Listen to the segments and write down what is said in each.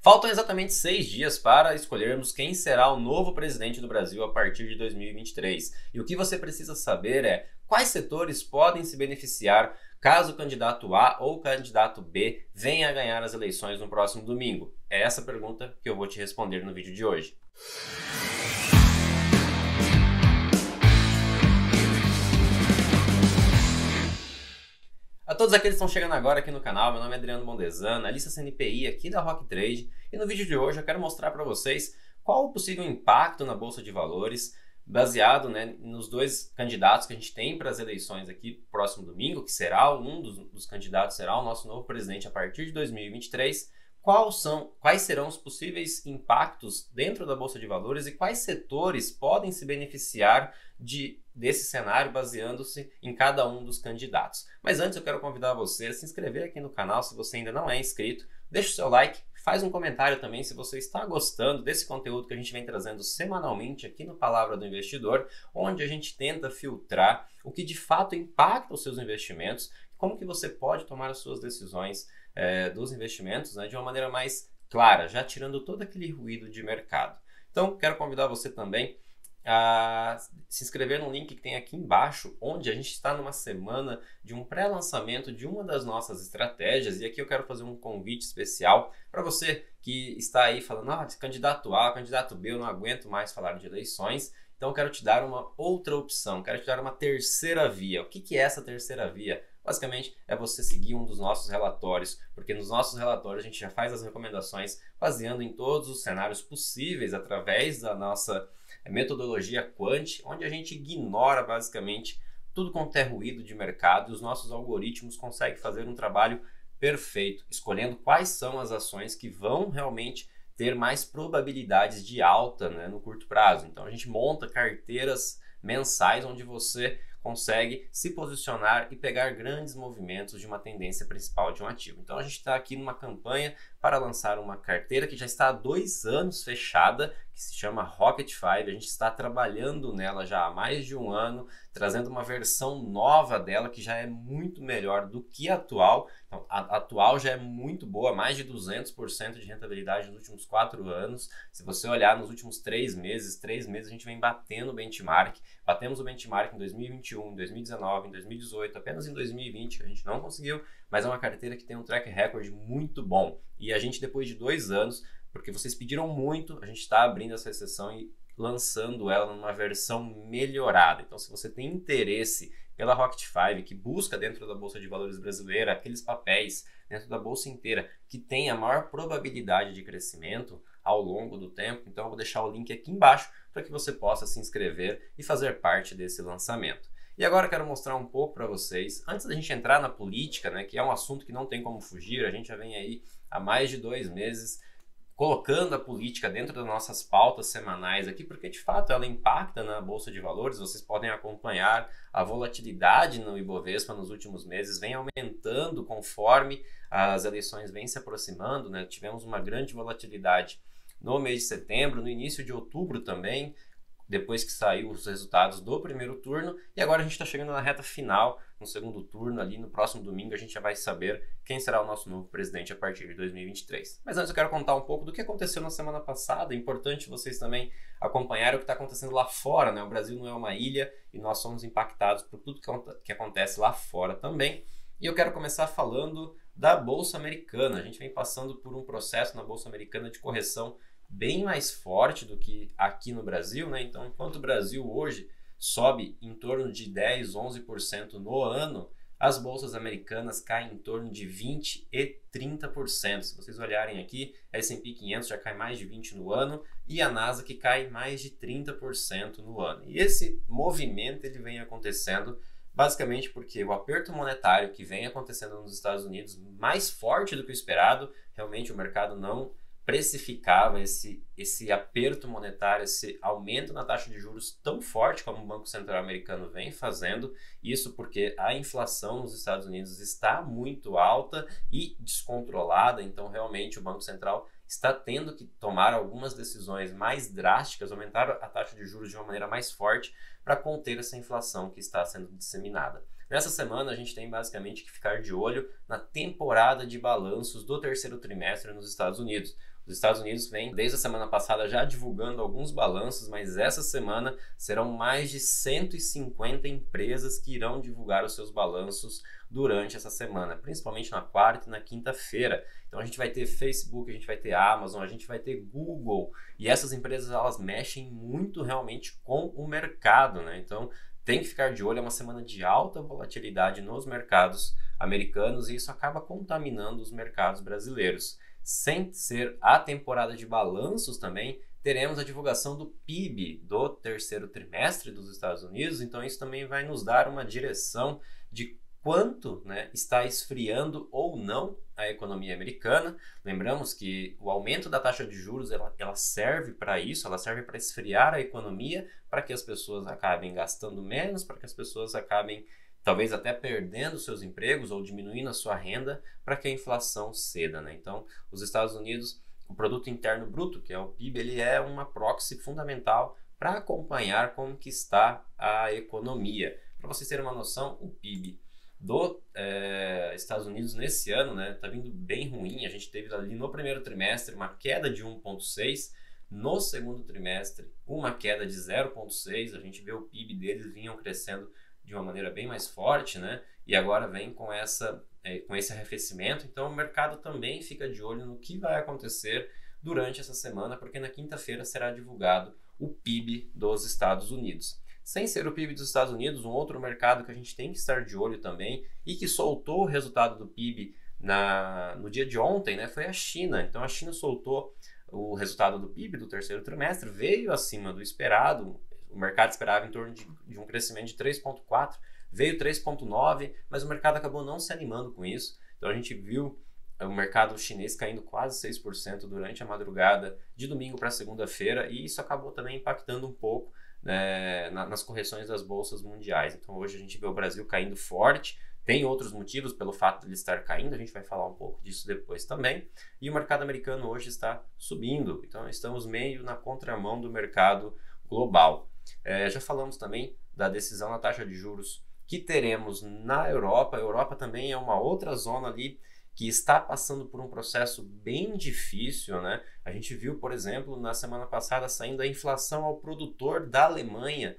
Faltam exatamente 6 dias para escolhermos quem será o novo presidente do Brasil a partir de 2023. E o que você precisa saber é quais setores podem se beneficiar caso o candidato A ou o candidato B venha a ganhar as eleições no próximo domingo. É essa pergunta que eu vou te responder no vídeo de hoje. A todos aqueles que estão chegando agora aqui no canal, meu nome é Adriano Bondezan, analista CNPI aqui da Rock Trade, e no vídeo de hoje eu quero mostrar para vocês qual o possível impacto na Bolsa de Valores baseado, nos dois candidatos que a gente tem para as eleições aqui próximo domingo, que será um dos candidatos, será o nosso novo presidente a partir de 2023. Quais serão os possíveis impactos dentro da Bolsa de Valores e quais setores podem se beneficiar desse cenário baseando-se em cada um dos candidatos. Mas antes eu quero convidar você a se inscrever aqui no canal se você ainda não é inscrito, deixa o seu like, faz um comentário também se você está gostando desse conteúdo que a gente vem trazendo semanalmente aqui no Palavra do Investidor, onde a gente tenta filtrar o que de fato impacta os seus investimentos, como que você pode tomar as suas decisões dos investimentos de uma maneira mais clara, já tirando todo aquele ruído de mercado. Então, quero convidar você também a se inscrever no link que tem aqui embaixo, onde a gente está numa semana de um pré-lançamento de uma das nossas estratégias, e aqui eu quero fazer um convite especial para você que está aí falando, candidato A, candidato B, eu não aguento mais falar de eleições, então eu quero te dar uma outra opção, quero te dar uma terceira via. O que é essa terceira via? Basicamente é você seguir um dos nossos relatórios, porque nos nossos relatórios a gente já faz as recomendações baseando em todos os cenários possíveis através da nossa metodologia Quant, onde a gente ignora basicamente tudo quanto é ruído de mercado e os nossos algoritmos conseguem fazer um trabalho perfeito, escolhendo quais são as ações que vão realmente ter mais probabilidades de alta no curto prazo. Então a gente monta carteiras mensais onde você consegue se posicionar e pegar grandes movimentos de uma tendência principal de um ativo. Então a gente está aqui numa campanha para lançar uma carteira que já está há 2 anos fechada, que se chama Rocket 5. A gente está trabalhando nela já há mais de 1 ano, trazendo uma versão nova dela que já é muito melhor do que a atual. Então, a atual já é muito boa, mais de 200% de rentabilidade nos últimos 4 anos. Se você olhar nos últimos 3 meses a gente vem batendo o benchmark. Batemos o benchmark em 2021, em 2019, em 2018, apenas em 2020 a gente não conseguiu, mas é uma carteira que tem um track record muito bom. E a gente, depois de 2 anos, porque vocês pediram muito, a gente está abrindo essa exceção e lançando ela numa versão melhorada. Então, se você tem interesse pela Rocket 5, que busca dentro da Bolsa de Valores brasileira aqueles papéis dentro da bolsa inteira que tem a maior probabilidade de crescimento ao longo do tempo, então eu vou deixar o link aqui embaixo para que você possa se inscrever e fazer parte desse lançamento. E agora eu quero mostrar um pouco para vocês, antes da gente entrar na política, que é um assunto que não tem como fugir, a gente já vem aí há mais de 2 meses colocando a política dentro das nossas pautas semanais aqui, porque de fato ela impacta na Bolsa de Valores. Vocês podem acompanhar a volatilidade no Ibovespa nos últimos meses, vem aumentando conforme as eleições vêm se aproximando, Tivemos uma grande volatilidade no mês de setembro, no início de outubro também, depois que saiu os resultados do primeiro turno, e agora a gente está chegando na reta final, no segundo turno, ali no próximo domingo a gente já vai saber quem será o nosso novo presidente a partir de 2023. Mas antes eu quero contar um pouco do que aconteceu na semana passada. É importante vocês também acompanharem o que está acontecendo lá fora, O Brasil não é uma ilha e nós somos impactados por tudo que acontece lá fora também. E eu quero começar falando da Bolsa Americana. A gente vem passando por um processo na Bolsa Americana de correção bem mais forte do que aqui no Brasil, Então, enquanto o Brasil hoje sobe em torno de 10, 11% no ano, as bolsas americanas caem em torno de 20 e 30%. Se vocês olharem aqui, a S&P 500 já cai mais de 20% no ano e a Nasdaq cai mais de 30% no ano. E esse movimento ele vem acontecendo basicamente porque o aperto monetário que vem acontecendo nos Estados Unidos, mais forte do que o esperado, realmente o mercado não precificava esse aperto monetário, esse aumento na taxa de juros tão forte como o Banco Central americano vem fazendo, isso porque a inflação nos Estados Unidos está muito alta e descontrolada, então realmente o Banco Central está tendo que tomar algumas decisões mais drásticas, aumentar a taxa de juros de uma maneira mais forte para conter essa inflação que está sendo disseminada. Nessa semana a gente tem basicamente que ficar de olho na temporada de balanços do terceiro trimestre nos Estados Unidos. Os Estados Unidos vêm desde a semana passada já divulgando alguns balanços, mas essa semana serão mais de 150 empresas que irão divulgar os seus balanços durante essa semana, principalmente na quarta e na quinta-feira. Então a gente vai ter Facebook, a gente vai ter Amazon, a gente vai ter Google, e essas empresas elas mexem muito realmente com o mercado, né? Então tem que ficar de olho, é uma semana de alta volatilidade nos mercados americanos e isso acaba contaminando os mercados brasileiros. Sem ser a temporada de balanços também, teremos a divulgação do PIB do terceiro trimestre dos Estados Unidos, então isso também vai nos dar uma direção de quanto, né, está esfriando ou não a economia americana. Lembramos que o aumento da taxa de juros ela serve para isso, ela serve para esfriar a economia, para que as pessoas acabem gastando menos, para que as pessoas acabem talvez até perdendo seus empregos ou diminuindo a sua renda, para que a inflação ceda, né? Então, os Estados Unidos, o Produto Interno Bruto, que é o PIB, ele é uma proxy fundamental para acompanhar como que está a economia. Para vocês terem uma noção, o PIB do Estados Unidos nesse ano, né, tá vindo bem ruim. A gente teve ali no primeiro trimestre uma queda de 1,6%, no segundo trimestre uma queda de 0,6%. A gente vê o PIB deles vinham crescendo de uma maneira bem mais forte, né? E agora vem com esse arrefecimento. Então o mercado também fica de olho no que vai acontecer durante essa semana, porque na quinta-feira será divulgado o PIB dos Estados Unidos. Sem ser o PIB dos Estados Unidos, um outro mercado que a gente tem que estar de olho também e que soltou o resultado do PIB no dia de ontem, né, foi a China. Então a China soltou o resultado do PIB do terceiro trimestre, veio acima do esperado. O mercado esperava em torno de um crescimento de 3,4%, veio 3,9%, mas o mercado acabou não se animando com isso. Então a gente viu o mercado chinês caindo quase 6% durante a madrugada de domingo para segunda-feira, e isso acabou também impactando um pouco, né, nas correções das bolsas mundiais. Então hoje a gente vê o Brasil caindo forte. Tem outros motivos pelo fato de ele estar caindo, a gente vai falar um pouco disso depois também. E o mercado americano hoje está subindo, então estamos meio na contramão do mercado global. Já falamos também da decisão na taxa de juros que teremos na Europa. A Europa também é uma outra zona ali que está passando por um processo bem difícil, né? A gente viu, por exemplo, na semana passada saindo a inflação ao produtor da Alemanha,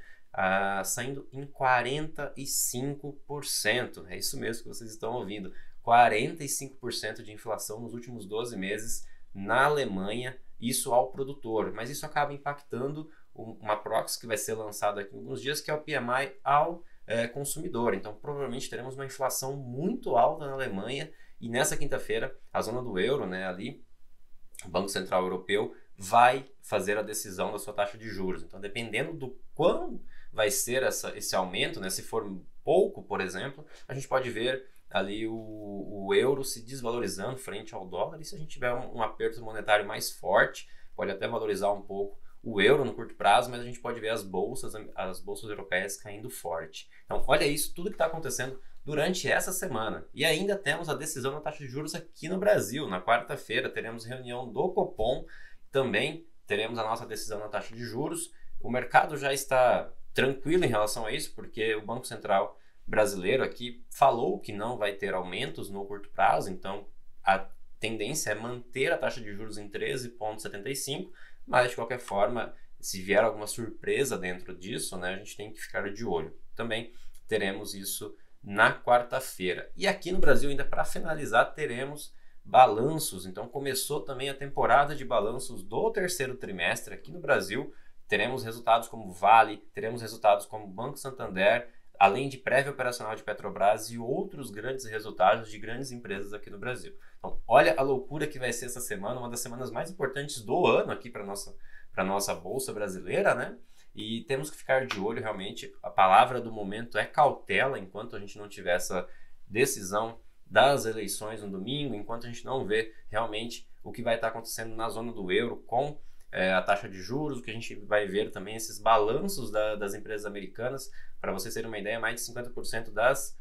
saindo em 45%. É isso mesmo que vocês estão ouvindo. 45% de inflação nos últimos 12 meses na Alemanha, isso ao produtor. Mas isso acaba impactando uma proxy que vai ser lançada aqui em alguns dias, que é o PMI ao consumidor. Então, provavelmente teremos uma inflação muito alta na Alemanha, e nessa quinta-feira, a zona do euro, né, ali, o Banco Central Europeu vai fazer a decisão da sua taxa de juros. Então, dependendo do quão vai ser esse aumento, né, se for pouco, por exemplo, a gente pode ver ali o euro se desvalorizando frente ao dólar, e se a gente tiver um aperto monetário mais forte, pode até valorizar um pouco o euro no curto prazo, mas a gente pode ver as bolsas europeias caindo forte. Então, olha isso, tudo que está acontecendo durante essa semana. E ainda temos a decisão da taxa de juros aqui no Brasil. Na quarta-feira teremos reunião do Copom, também teremos a nossa decisão na taxa de juros. O mercado já está tranquilo em relação a isso, porque o Banco Central brasileiro aqui falou que não vai ter aumentos no curto prazo, então a tendência é manter a taxa de juros em 13,75%, mas de qualquer forma, se vier alguma surpresa dentro disso, né, a gente tem que ficar de olho. Também teremos isso na quarta-feira. E aqui no Brasil, ainda para finalizar, teremos balanços. Então começou também a temporada de balanços do terceiro trimestre aqui no Brasil. Teremos resultados como Vale, teremos resultados como Banco Santander, além de prévia operacional de Petrobras e outros grandes resultados de grandes empresas aqui no Brasil. Então, olha a loucura que vai ser essa semana, uma das semanas mais importantes do ano aqui para a nossa Bolsa brasileira, né? E temos que ficar de olho realmente. A palavra do momento é cautela, enquanto a gente não tiver essa decisão das eleições no domingo, enquanto a gente não vê realmente o que vai estar acontecendo na zona do euro com a taxa de juros, o que a gente vai ver também esses balanços das empresas americanas. Para vocês terem uma ideia, mais de 50% das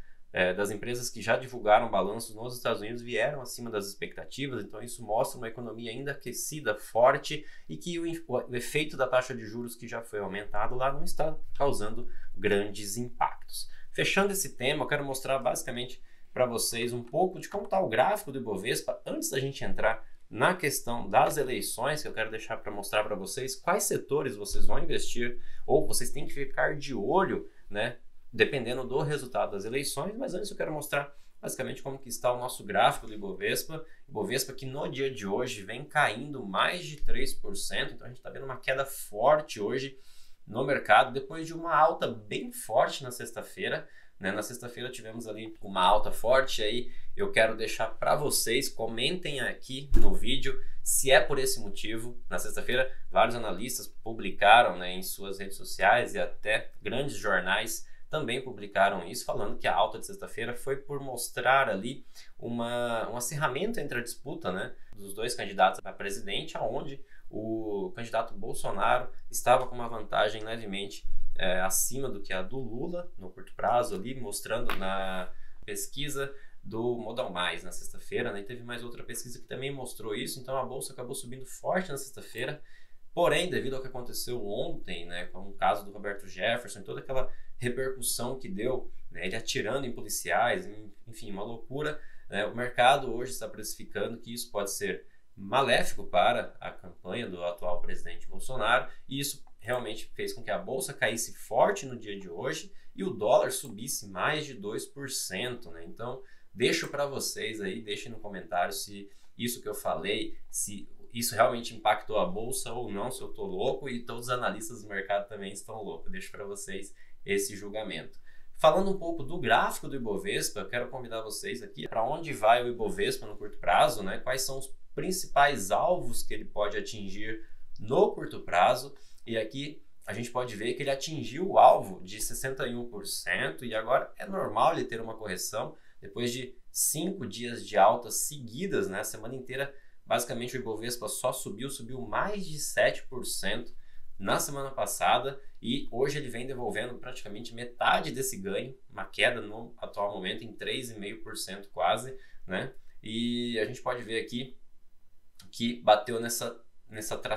empresas que já divulgaram balanços nos Estados Unidos vieram acima das expectativas. Então isso mostra uma economia ainda aquecida, forte, e que o efeito da taxa de juros que já foi aumentado lá não está causando grandes impactos. fechando esse tema, eu quero mostrar basicamente para vocês um pouco de como está o gráfico do Ibovespa antes da gente entrar na questão das eleições, que eu quero deixar para mostrar para vocês quais setores vocês vão investir ou vocês têm que ficar de olho, né, dependendo do resultado das eleições. Mas antes eu quero mostrar basicamente como que está o nosso gráfico do Ibovespa. Ibovespa que no dia de hoje vem caindo mais de 3%, então a gente está vendo uma queda forte hoje no mercado, depois de uma alta bem forte na sexta-feira. Na sexta-feira tivemos ali uma alta forte, aí eu quero deixar para vocês, comentem aqui no vídeo se é por esse motivo. Na sexta-feira vários analistas publicaram, em suas redes sociais e até grandes jornais também publicaram isso, falando que a alta de sexta-feira foi por mostrar ali um acirramento entre a disputa, dos dois candidatos a presidente, onde o candidato Bolsonaro estava com uma vantagem levemente acima do que a do Lula no curto prazo, ali mostrando na pesquisa do Modal Mais na sexta-feira, e teve mais outra pesquisa que também mostrou isso. Então a bolsa acabou subindo forte na sexta-feira, porém devido ao que aconteceu ontem, com o caso do Roberto Jefferson e toda aquela repercussão que deu, ele atirando em policiais, enfim, uma loucura, o mercado hoje está precificando que isso pode ser maléfico para a campanha do atual presidente Bolsonaro, e isso realmente fez com que a bolsa caísse forte no dia de hoje e o dólar subisse mais de 2%, Então, deixo para vocês aí, deixem no comentário se isso que eu falei, se isso realmente impactou a bolsa ou não, se eu tô louco e todos os analistas do mercado também estão loucos. Deixo para vocês esse julgamento. Falando um pouco do gráfico do Ibovespa, eu quero convidar vocês aqui para onde vai o Ibovespa no curto prazo, quais são os principais alvos que ele pode atingir no curto prazo. E aqui a gente pode ver que ele atingiu o alvo de 61% e agora é normal ele ter uma correção depois de 5 dias de altas seguidas, A semana inteira, basicamente, o Ibovespa só subiu mais de 7% na semana passada e hoje ele vem devolvendo praticamente metade desse ganho, uma queda no atual momento em 3,5% quase, E a gente pode ver aqui que bateu nesse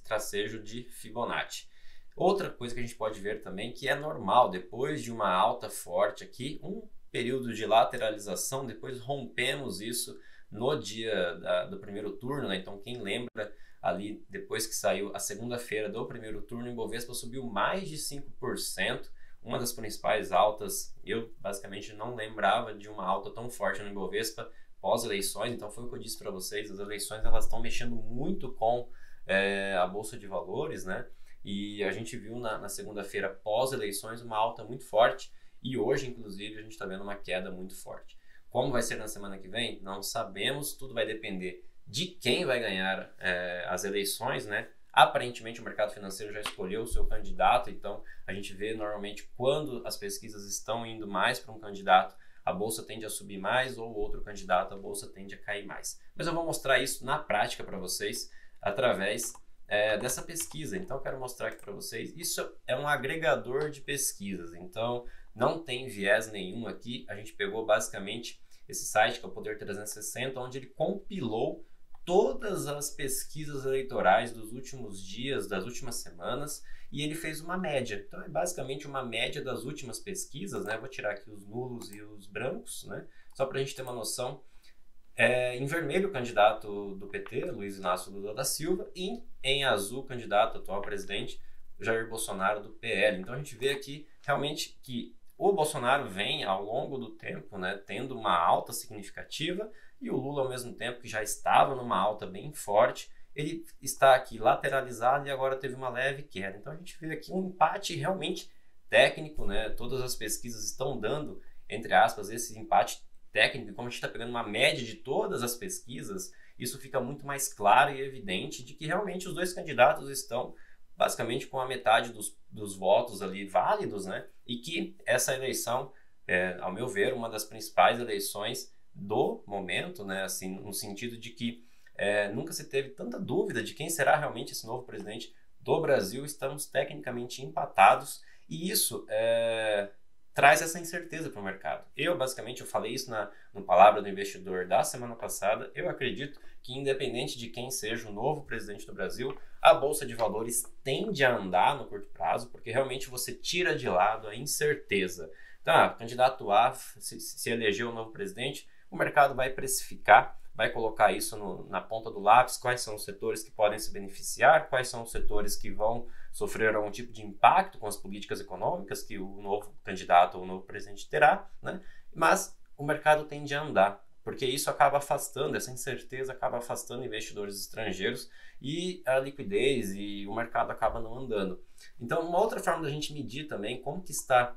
tracejo de Fibonacci. Outra coisa que a gente pode ver também que é normal, depois de uma alta forte aqui, um período de lateralização, depois rompemos isso no dia do primeiro turno, Então quem lembra ali, depois que saiu a segunda-feira do primeiro turno, o Ibovespa subiu mais de 5%, uma das principais altas. Eu basicamente não lembrava de uma alta tão forte no Ibovespa pós-eleições, então foi o que eu disse para vocês, as eleições elas estão mexendo muito com a Bolsa de Valores, E a gente viu na segunda-feira pós-eleições uma alta muito forte e hoje, inclusive, a gente está vendo uma queda muito forte. Como vai ser na semana que vem? Não sabemos, tudo vai depender de quem vai ganhar as eleições, Aparentemente o mercado financeiro já escolheu o seu candidato, então a gente vê normalmente quando as pesquisas estão indo mais para um candidato, a bolsa tende a subir mais, ou outro candidato, a bolsa tende a cair mais. Mas eu vou mostrar isso na prática para vocês através dessa pesquisa. Então eu quero mostrar aqui para vocês, isso é um agregador de pesquisas, então não tem viés nenhum aqui. A gente pegou basicamente esse site que é o Poder 360, onde ele compilou todas as pesquisas eleitorais dos últimos dias, das últimas semanas, e ele fez uma média. Então é basicamente uma média das últimas pesquisas, Vou tirar aqui os nulos e os brancos, Só para a gente ter uma noção. Em vermelho o candidato do PT, Luiz Inácio Lula da Silva, e em azul o candidato atual presidente, Jair Bolsonaro do PL. Então a gente vê aqui realmente que o Bolsonaro vem ao longo do tempo, tendo uma alta significativa, e o Lula ao mesmo tempo que já estava numa alta bem forte, ele está aqui lateralizado e agora teve uma leve queda. Então a gente vê aqui um empate realmente técnico, Todas as pesquisas estão dando, entre aspas, esse empate técnico, e como a gente está pegando uma média de todas as pesquisas, isso fica muito mais claro e evidente de que realmente os dois candidatos estão basicamente com a metade dos votos ali válidos, E que essa eleição, ao meu ver, uma das principais eleições do momento, Assim, no sentido de que nunca se teve tanta dúvida de quem será realmente esse novo presidente do Brasil. Estamos tecnicamente empatados e isso traz essa incerteza para o mercado. Basicamente, eu falei isso no Palavra do Investidor da semana passada. Eu acredito que, independente de quem seja o novo presidente do Brasil, a Bolsa de Valores tende a andar no curto prazo, porque realmente você tira de lado a incerteza. Então, candidato A se elegeu o novo presidente, o mercado vai precificar, vai colocar isso na ponta do lápis, quais são os setores que podem se beneficiar, quais são os setores que vão sofrer algum tipo de impacto com as políticas econômicas que o novo candidato ou o novo presidente terá, né? Mas o mercado tende a andar, porque isso acaba afastando, essa incerteza acaba afastando investidores estrangeiros e a liquidez e o mercado acaba não andando. Então, uma outra forma da gente medir também como que está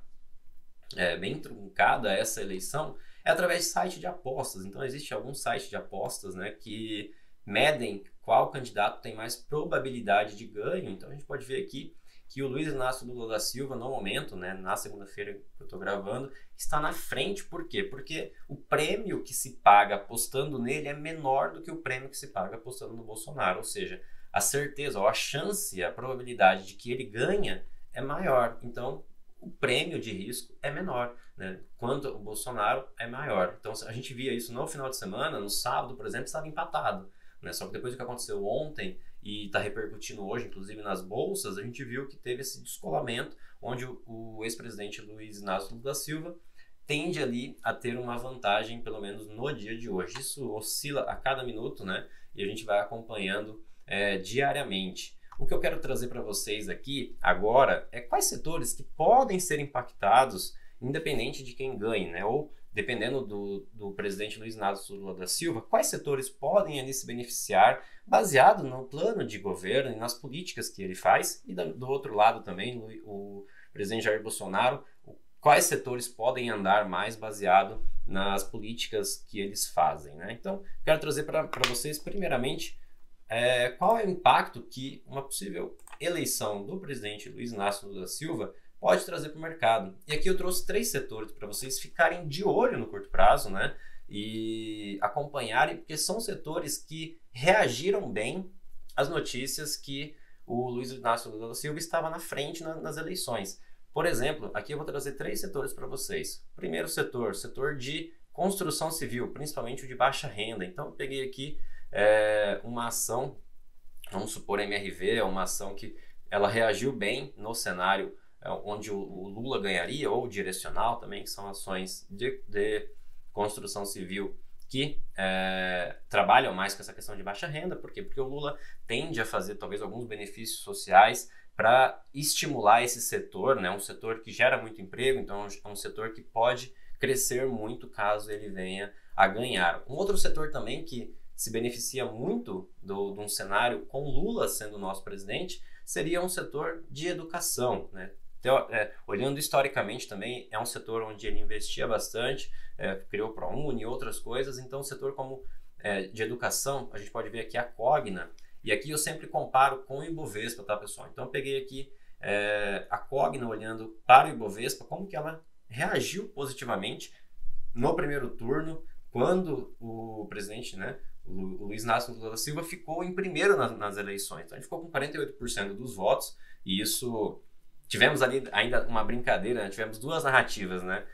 bem truncada essa eleição é através de site de apostas. Então, existe algum site de apostas, né, que medem qual candidato tem mais probabilidade de ganho. Então, a gente pode ver aqui que o Luiz Inácio Lula da Silva, no momento, né, na segunda-feira que eu estou gravando, está na frente. Por quê? Porque o prêmio que se paga apostando nele é menor do que o prêmio que se paga apostando no Bolsonaro. Ou seja, a certeza, ou a chance, a probabilidade de que ele ganha é maior. Então, o prêmio de risco é menor, né? Quanto o Bolsonaro é maior. Então, a gente via isso no final de semana, no sábado, por exemplo, estava empatado, né? Só que depois do que aconteceu ontem e está repercutindo hoje, inclusive nas bolsas, a gente viu que teve esse descolamento, onde o ex-presidente Luiz Inácio Lula da Silva tende ali a ter uma vantagem, pelo menos no dia de hoje. Isso oscila a cada minuto, né? E a gente vai acompanhando diariamente. O que eu quero trazer para vocês aqui agora é quais setores que podem ser impactados independente de quem ganhe, né? Ou dependendo do presidente Luiz Inácio Lula da Silva, quais setores podem ali se beneficiar baseado no plano de governo e nas políticas que ele faz. E do outro lado também, o presidente Jair Bolsonaro, quais setores podem andar mais baseado nas políticas que eles fazem, né? Então, quero trazer para vocês, primeiramente, qual é o impacto que uma possível eleição do presidente Luiz Inácio Lula da Silva pode trazer para o mercado. E aqui eu trouxe 3 setores para vocês ficarem de olho no curto prazo, né? E acompanharem, porque são setores que reagiram bem às notícias que o Luiz Inácio Lula da Silva estava na frente nas eleições. Por exemplo, aqui eu vou trazer 3 setores para vocês. Primeiro setor de construção civil, principalmente o de baixa renda. Então eu peguei aqui uma ação, vamos supor MRV, é uma ação que ela reagiu bem no cenário onde o Lula ganharia, ou direcional também, que são ações de construção civil que trabalham mais com essa questão de baixa renda. Por quê? Porque o Lula tende a fazer talvez alguns benefícios sociais para estimular esse setor, né? Um setor que gera muito emprego, então é um setor que pode crescer muito caso ele venha a ganhar. Um outro setor também que se beneficia muito de um cenário com Lula sendo o nosso presidente seria um setor de educação, né? Então, olhando historicamente também, é um setor onde ele investia bastante, criou o ProUni e outras coisas. Então, um setor como de educação, a gente pode ver aqui a Cogna, e aqui eu sempre comparo com o Ibovespa, tá, pessoal? Então, eu peguei aqui a Cogna olhando para o Ibovespa, como que ela reagiu positivamente no primeiro turno, quando o presidente, né, o Luiz Inácio Lula da Silva ficou em primeiro nas eleições. Então, ele ficou com 48% dos votos, e isso... Tivemos ali ainda uma brincadeira, né? Tivemos 2 narrativas, né?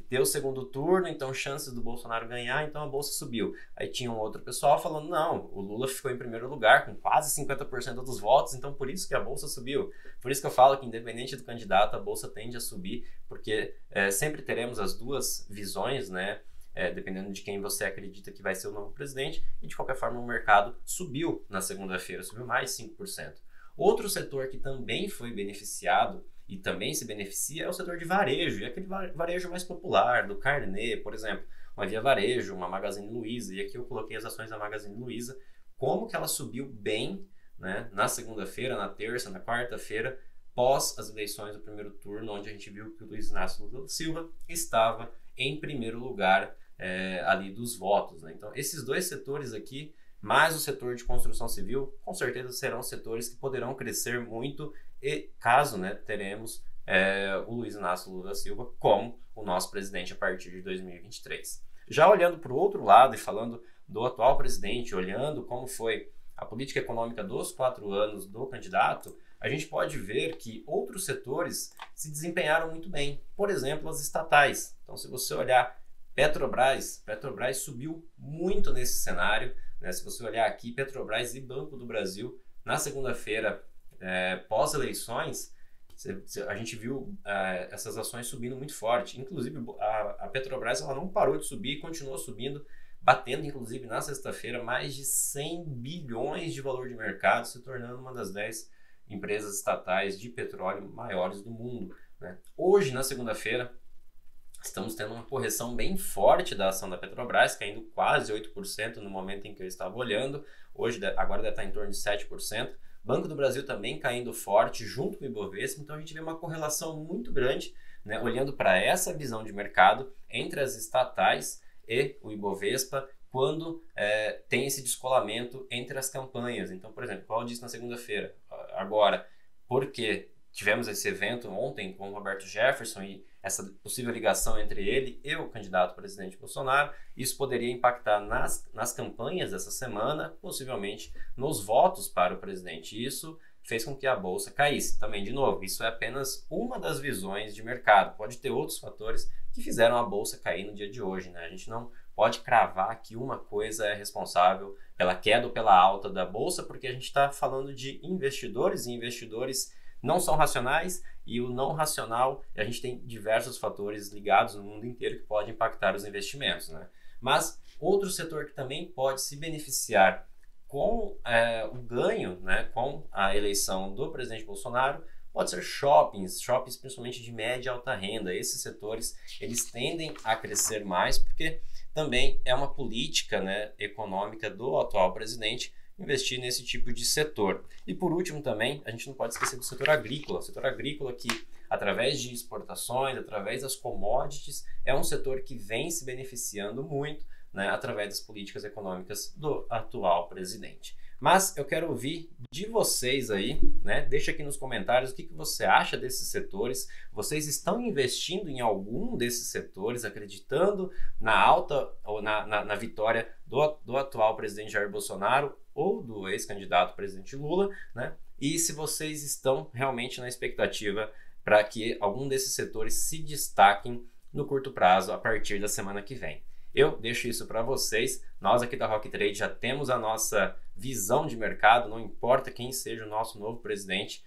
Deu o segundo turno, então chances do Bolsonaro ganhar, então a bolsa subiu. Aí tinha um outro pessoal falando, não, o Lula ficou em primeiro lugar com quase 50% dos votos, então por isso que a bolsa subiu. Por isso que eu falo que independente do candidato, a bolsa tende a subir, porque sempre teremos as 2 visões, né? Dependendo de quem você acredita que vai ser o novo presidente, e de qualquer forma o mercado subiu na segunda-feira, subiu mais 5%. Outro setor que também foi beneficiado e também se beneficia é o setor de varejo, e aquele varejo mais popular, do Carnê, por exemplo, uma Via Varejo, uma Magazine Luiza, e aqui eu coloquei as ações da Magazine Luiza, como que ela subiu bem, né, na segunda-feira, na terça, na quarta-feira, pós as eleições do primeiro turno, onde a gente viu que o Luiz Inácio Lula da Silva estava em primeiro lugar ali dos votos, né? Então, esses 2 setores aqui, mais o setor de construção civil, com certeza serão setores que poderão crescer muito e caso, né, teremos o Luiz Inácio Lula da Silva como o nosso presidente a partir de 2023. Já olhando para o outro lado e falando do atual presidente, olhando como foi a política econômica dos 4 anos do candidato, a gente pode ver que outros setores se desempenharam muito bem. Por exemplo, as estatais. Então, se você olhar Petrobras subiu muito nesse cenário, né? Se você olhar aqui, Petrobras e Banco do Brasil, na segunda-feira, pós-eleições, a gente viu essas ações subindo muito forte. Inclusive, a Petrobras ela não parou de subir, continuou subindo, batendo, inclusive, na sexta-feira, mais de 100 bilhões de valor de mercado, se tornando uma das 10 empresas estatais de petróleo maiores do mundo, né? Hoje, na segunda-feira, estamos tendo uma correção bem forte da ação da Petrobras, caindo quase 8% no momento em que eu estava olhando. Agora deve estar em torno de 7%. Banco do Brasil também caindo forte, junto com o Ibovespa. Então a gente vê uma correlação muito grande, né, olhando para essa visão de mercado entre as estatais e o Ibovespa, quando tem esse descolamento entre as campanhas. Então, por exemplo, como eu disse na segunda-feira, agora, porque tivemos esse evento ontem com o Roberto Jefferson e essa possível ligação entre ele e o candidato presidente Bolsonaro, isso poderia impactar nas campanhas dessa semana, possivelmente nos votos para o presidente. Isso fez com que a bolsa caísse. Também, de novo, isso é apenas uma das visões de mercado. Pode ter outros fatores que fizeram a bolsa cair no dia de hoje, né? A gente não pode cravar que uma coisa é responsável pela queda ou pela alta da bolsa, porque a gente está falando de investidores, e investidores não são racionais, e o não racional, a gente tem diversos fatores ligados no mundo inteiro que podem impactar os investimentos, né? Mas outro setor que também pode se beneficiar com o ganho, né, com a eleição do presidente Bolsonaro, pode ser shoppings principalmente de média e alta renda. Esses setores, eles tendem a crescer mais, porque também é uma política, né, econômica do atual presidente investir nesse tipo de setor. E por último também, a gente não pode esquecer do setor agrícola. O setor agrícola que, através de exportações, através das commodities, é um setor que vem se beneficiando muito, né, através das políticas econômicas do atual presidente. Mas eu quero ouvir de vocês aí, né? Deixa aqui nos comentários o que você acha desses setores. Vocês estão investindo em algum desses setores, acreditando na alta ou na vitória do atual presidente Jair Bolsonaro ou do ex-candidato presidente Lula, né? E se vocês estão realmente na expectativa para que algum desses setores se destaquem no curto prazo a partir da semana que vem. Eu deixo isso para vocês. Nós aqui da Rock Trade já temos a nossa visão de mercado, não importa quem seja o nosso novo presidente,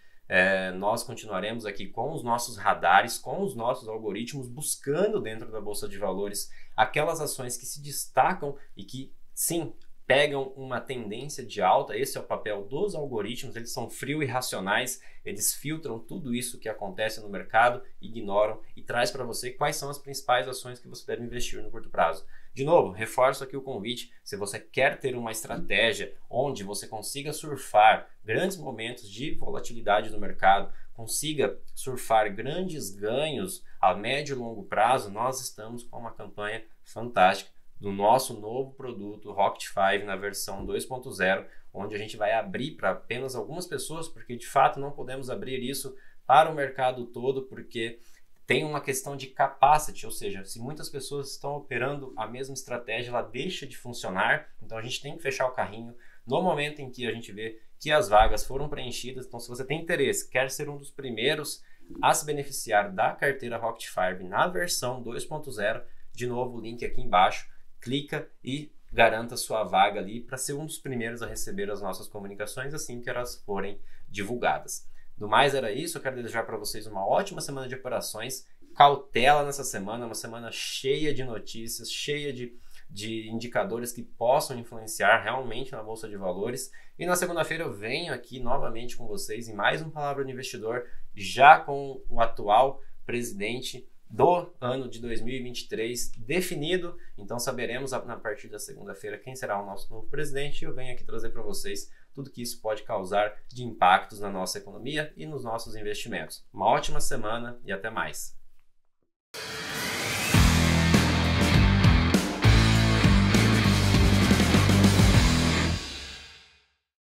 nós continuaremos aqui com os nossos radares, com os nossos algoritmos, buscando dentro da Bolsa de Valores aquelas ações que se destacam e que, sim, pegam uma tendência de alta. Esse é o papel dos algoritmos, eles são frios e racionais, eles filtram tudo isso que acontece no mercado, ignoram e traz para você quais são as principais ações que você deve investir no curto prazo. De novo, reforço aqui o convite, se você quer ter uma estratégia onde você consiga surfar grandes momentos de volatilidade no mercado, consiga surfar grandes ganhos a médio e longo prazo, nós estamos com uma campanha fantástica do nosso novo produto Rocket 5 na versão 2.0, onde a gente vai abrir para apenas algumas pessoas, porque de fato não podemos abrir isso para o mercado todo, porque tem uma questão de capacity, ou seja, se muitas pessoas estão operando a mesma estratégia, ela deixa de funcionar, então a gente tem que fechar o carrinho no momento em que a gente vê que as vagas foram preenchidas. Então, se você tem interesse, quer ser um dos primeiros a se beneficiar da carteira Rocket 5 na versão 2.0, de novo o link aqui embaixo, clica e garanta sua vaga ali para ser um dos primeiros a receber as nossas comunicações assim que elas forem divulgadas. Do mais era isso, eu quero desejar para vocês uma ótima semana de operações, cautela nessa semana, uma semana cheia de notícias, cheia de indicadores que possam influenciar realmente na Bolsa de Valores. E na segunda-feira eu venho aqui novamente com vocês em mais um Palavra do Investidor, já com o atual presidente do ano de 2023 definido. Então saberemos na partir da segunda-feira quem será o nosso novo presidente, e eu venho aqui trazer para vocês tudo que isso pode causar de impactos na nossa economia e nos nossos investimentos. Uma ótima semana e até mais!